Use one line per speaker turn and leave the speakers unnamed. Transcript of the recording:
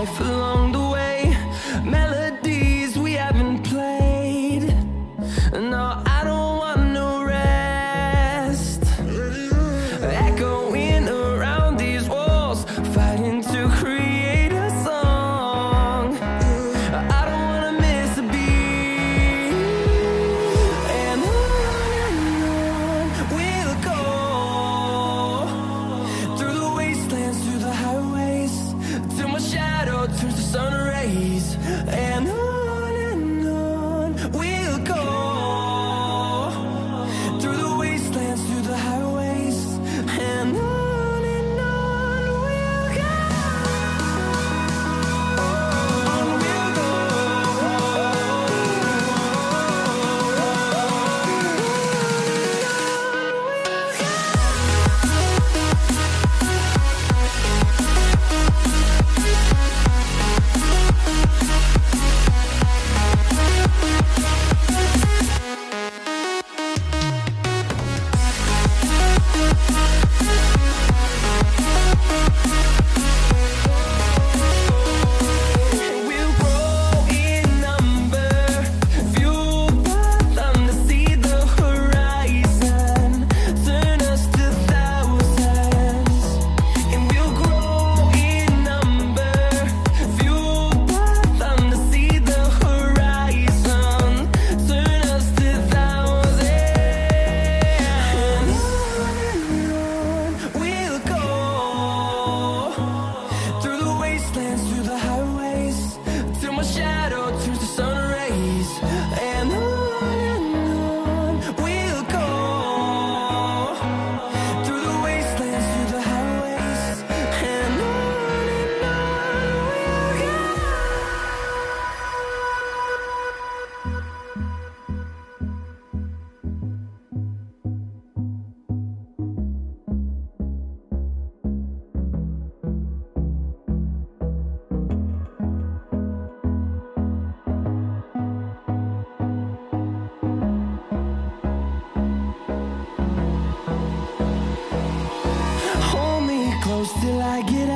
life along the way, melodies we haven't played. No, I don't want no rest. Echoing around these walls, fighting to create a song. I don't wanna miss a beat. And on we'll go, through the wastelands, through the highways, till my shadow turns to sun rays. And on we'll go, through the wastelands, through the highways, and on we'll go. On we'll go. We'll grow in number, fueled by them to see the horizon, turn us to thousands. And we'll grow in number, fueled by them to see the horizon, turn us to thousands. And on we'll go, through the wastelands, through the highways, till my shadow turns to sun rays. And on we'll go, through the wastelands, through the highways, and on we'll go. Hold me close till I get